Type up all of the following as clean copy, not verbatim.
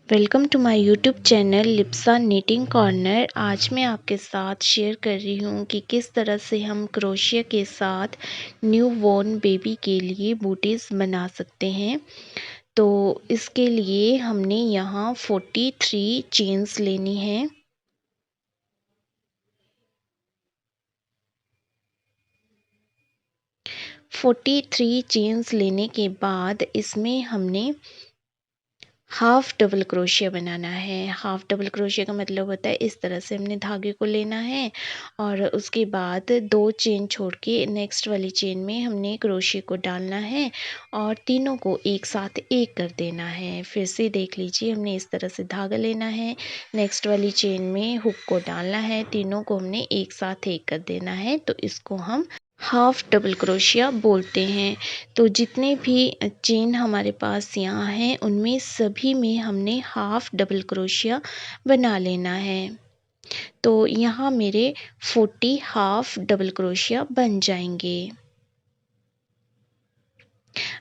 Welcome to my YouTube channel Lipsa knitting corner. आज मैं आपके साथ शेयर कर रही हूँ कि किस तरह से हम क्रोशिया के साथ न्यू बॉर्न बेबी के लिए बूटीज़ बना सकते हैं। तो इसके लिए हमने यहाँ 43 चेन्स लेनी है। फोर्टी थ्री चेन्स लेने के बाद इसमें हमने हाफ डबल क्रोशिया बनाना है। हाफ डबल क्रोशिया का मतलब होता है इस तरह से हमने धागे को लेना है और उसके बाद 2 चेन छोड़ के नेक्स्ट वाली चेन में हमने क्रोशिया को डालना है और तीनों को एक साथ एक कर देना है। फिर से देख लीजिए, हमने इस तरह से धागा लेना है, नेक्स्ट वाली चेन में हुक को डालना है, तीनों को हमने एक साथ एक कर देना है। तो इसको हम हाफ डबल क्रोशिया बोलते हैं। तो जितने भी चेन हमारे पास यहाँ हैं उनमें सभी में हमने हाफ डबल क्रोशिया बना लेना है। तो यहाँ मेरे 40 हाफ डबल क्रोशिया बन जाएंगे।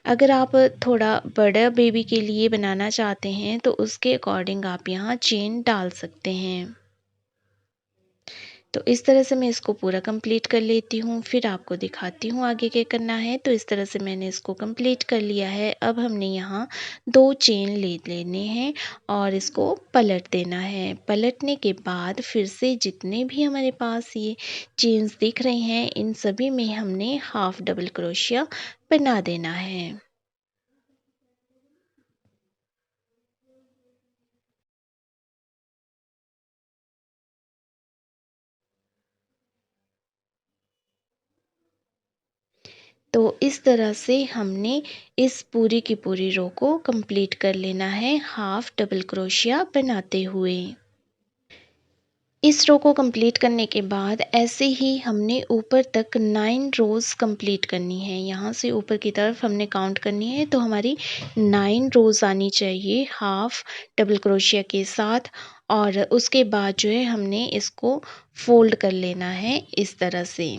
अगर आप थोड़ा बड़ा बेबी के लिए बनाना चाहते हैं तो उसके अकॉर्डिंग आप यहाँ चेन डाल सकते हैं। तो इस तरह से मैं इसको पूरा कंप्लीट कर लेती हूँ, फिर आपको दिखाती हूँ आगे क्या करना है। तो इस तरह से मैंने इसको कंप्लीट कर लिया है। अब हमने यहाँ 2 चेन ले लेने हैं और इसको पलट देना है। पलटने के बाद फिर से जितने भी हमारे पास ये चेन्स दिख रहे हैं इन सभी में हमने हाफ डबल क्रोशिया बना देना है। तो इस तरह से हमने इस पूरी की पूरी रो को कंप्लीट कर लेना है हाफ डबल क्रोशिया बनाते हुए। इस रो को कंप्लीट करने के बाद ऐसे ही हमने ऊपर तक 9 रोज़ कंप्लीट करनी है। यहाँ से ऊपर की तरफ हमने काउंट करनी है तो हमारी 9 रोज़ आनी चाहिए हाफ डबल क्रोशिया के साथ। और उसके बाद जो है हमने इसको फोल्ड कर लेना है इस तरह से।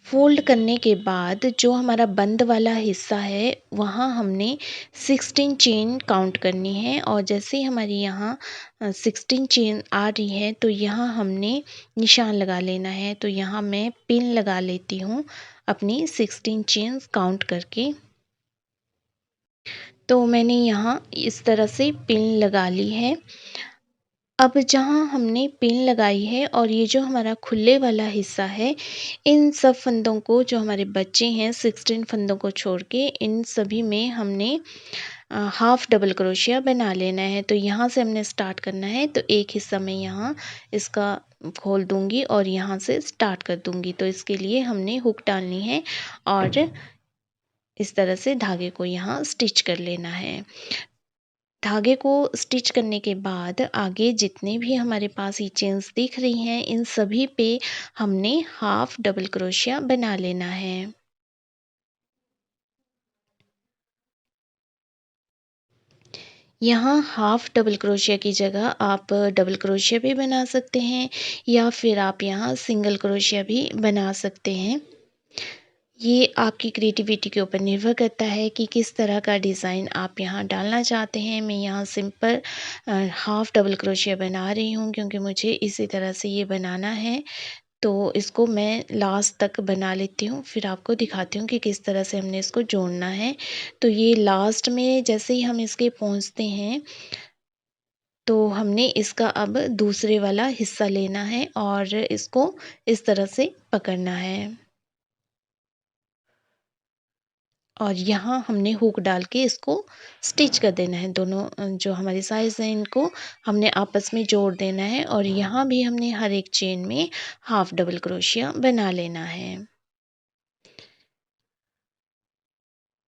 फ़ोल्ड करने के बाद जो हमारा बंद वाला हिस्सा है वहाँ हमने 16 चेन काउंट करनी है और जैसे ही हमारी यहाँ 16 चेन आ रही है तो यहाँ हमने निशान लगा लेना है। तो यहाँ मैं पिन लगा लेती हूँ अपनी 16 चेन्स काउंट करके। तो मैंने यहाँ इस तरह से पिन लगा ली है। अब जहाँ हमने पिन लगाई है और ये जो हमारा खुले वाला हिस्सा है, इन सब फंदों को, जो हमारे बच्चे हैं 16 फंदों को छोड़ के, इन सभी में हमने हाफ डबल क्रोशिया बना लेना है। तो यहाँ से हमने स्टार्ट करना है। तो एक हिस्सा मैं यहाँ इसका खोल दूँगी और यहाँ से स्टार्ट कर दूँगी। तो इसके लिए हमने हुक डालनी है और इस तरह से धागे को यहाँ स्टिच कर लेना है। धागे को स्टिच करने के बाद आगे जितने भी हमारे पास ये चेन्स दिख रही हैं इन सभी पे हमने हाफ डबल क्रोशिया बना लेना है। यहाँ हाफ डबल क्रोशिया की जगह आप डबल क्रोशिया भी बना सकते हैं या फिर आप यहाँ सिंगल क्रोशिया भी बना सकते हैं। ये आपकी क्रिएटिविटी के ऊपर निर्भर करता है कि किस तरह का डिज़ाइन आप यहाँ डालना चाहते हैं। मैं यहाँ सिंपल हाफ डबल क्रोशिया बना रही हूँ क्योंकि मुझे इसी तरह से ये बनाना है। तो इसको मैं लास्ट तक बना लेती हूँ, फिर आपको दिखाती हूँ कि किस तरह से हमने इसको जोड़ना है। तो ये लास्ट में जैसे ही हम इसके पहुँचते हैं तो हमने इसका अब दूसरे वाला हिस्सा लेना है और इसको इस तरह से पकड़ना है। और यहाँ हमने हुक डाल के इसको स्टिच कर देना है। दोनों जो हमारी साइज़ हैं इनको हमने आपस में जोड़ देना है और यहाँ भी हमने हर एक चेन में हाफ डबल क्रोशिया बना लेना है।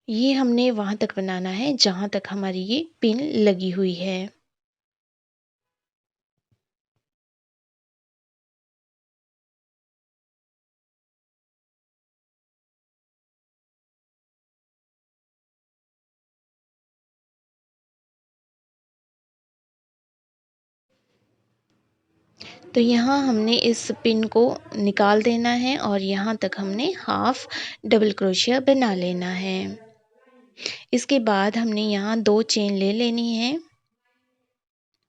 ये हमने वहाँ तक बनाना है जहाँ तक हमारी ये पिन लगी हुई है। तो यहाँ हमने इस पिन को निकाल देना है और यहाँ तक हमने हाफ डबल क्रोशिया बना लेना है। इसके बाद हमने यहाँ 2 चेन ले लेनी है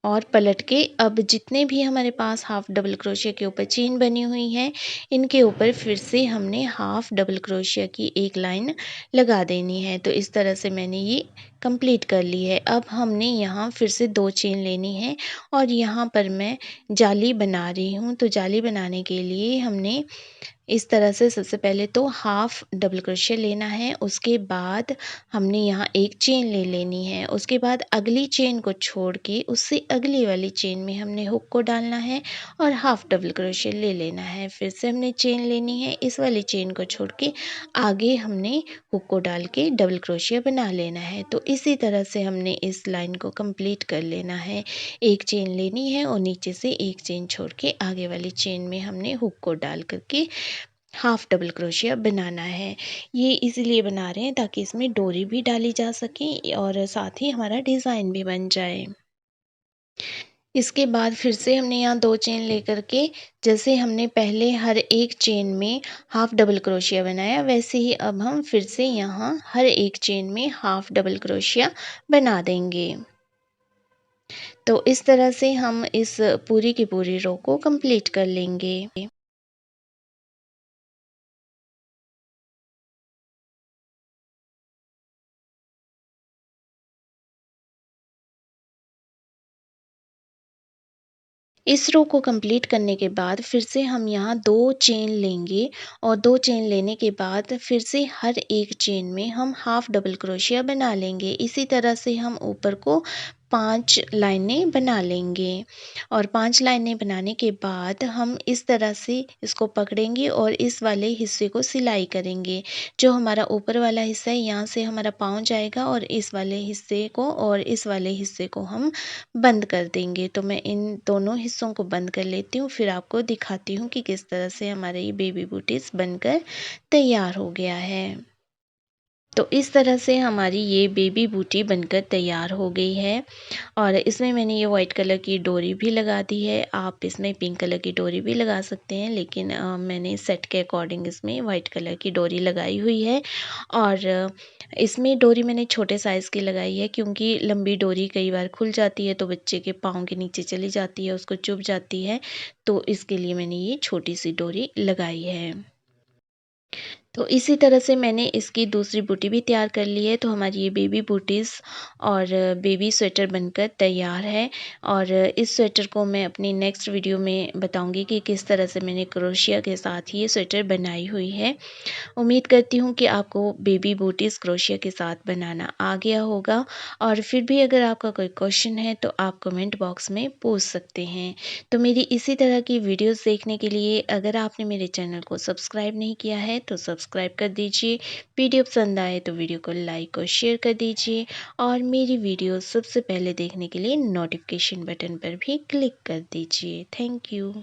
और पलट के अब जितने भी हमारे पास हाफ डबल क्रोशिया के ऊपर चेन बनी हुई है, इनके ऊपर फिर से हमने हाफ डबल क्रोशिया की एक लाइन लगा देनी है। तो इस तरह से मैंने ये कंप्लीट कर ली है। अब हमने यहाँ फिर से 2 चेन लेनी है और यहाँ पर मैं जाली बना रही हूँ। तो जाली बनाने के लिए हमने इस तरह से सबसे पहले तो हाफ डबल क्रोशिया लेना है, उसके बाद हमने यहाँ एक चेन ले लेनी है, उसके बाद अगली चेन को छोड़ के उससे अगली वाली चेन में हमने हुक को डालना है और हाफ डबल क्रोशिया ले लेना है। फिर से हमने चेन लेनी है, इस वाली चेन को छोड़ के आगे हमने हुक को डाल के डबल क्रोशिया बना लेना है। तो इसी तरह से हमने इस लाइन को कंप्लीट कर लेना है। एक चेन लेनी है और नीचे से एक चेन छोड़ के आगे वाली चेन में हमने हुक को डाल करके हाफ डबल क्रोशिया बनाना है। ये इसीलिए बना रहे हैं ताकि इसमें डोरी भी डाली जा सके और साथ ही हमारा डिज़ाइन भी बन जाए। इसके बाद फिर से हमने यहाँ 2 चेन लेकर के जैसे हमने पहले हर एक चेन में हाफ डबल क्रोशिया बनाया, वैसे ही अब हम फिर से यहाँ हर एक चेन में हाफ डबल क्रोशिया बना देंगे। तो इस तरह से हम इस पूरी की पूरी रो को कंप्लीट कर लेंगे। इस रो को कंप्लीट करने के बाद फिर से हम यहाँ 2 चेन लेंगे और 2 चेन लेने के बाद फिर से हर एक चेन में हम हाफ डबल क्रोशिया बना लेंगे। इसी तरह से हम ऊपर को 5 लाइनें बना लेंगे और 5 लाइनें बनाने के बाद हम इस तरह से इसको पकड़ेंगे और इस वाले हिस्से को सिलाई करेंगे। जो हमारा ऊपर वाला हिस्सा है, यहाँ से हमारा पाँव जाएगा और इस वाले हिस्से को और इस वाले हिस्से को हम बंद कर देंगे। तो मैं इन दोनों हिस्सों को बंद कर लेती हूँ, फिर आपको दिखाती हूँ कि किस तरह से हमारा ये बेबी बूटीज़ बनकर तैयार हो गया है। तो इस तरह से हमारी ये बेबी बूटी बनकर तैयार हो गई है और इसमें मैंने ये वाइट कलर की डोरी भी लगा दी है। आप इसमें पिंक कलर की डोरी भी लगा सकते हैं, लेकिन मैंने सेट के अकॉर्डिंग इसमें वाइट कलर की डोरी लगाई हुई है और इसमें डोरी मैंने छोटे साइज़ की लगाई है क्योंकि लंबी डोरी कई बार खुल जाती है तो बच्चे के पाँव के नीचे चली जाती है, उसको चुभ जाती है। तो इसके लिए मैंने ये छोटी सी डोरी लगाई है। तो इसी तरह से मैंने इसकी दूसरी बूटी भी तैयार कर ली है। तो हमारी ये बेबी बूटीज़ और बेबी स्वेटर बनकर तैयार है और इस स्वेटर को मैं अपनी नेक्स्ट वीडियो में बताऊंगी कि किस तरह से मैंने क्रोशिया के साथ ये स्वेटर बनाई हुई है। उम्मीद करती हूँ कि आपको बेबी बूटीज़ क्रोशिया के साथ बनाना आ गया होगा और फिर भी अगर आपका कोई क्वेश्चन है तो आप कमेंट बॉक्स में पूछ सकते हैं। तो मेरी इसी तरह की वीडियोस देखने के लिए अगर आपने मेरे चैनल को सब्सक्राइब नहीं किया है तो सब्सक्राइब कर दीजिए। वीडियो पसंद आए तो वीडियो को लाइक और शेयर कर दीजिए और मेरी वीडियो सबसे पहले देखने के लिए नोटिफिकेशन बटन पर भी क्लिक कर दीजिए। Thank you.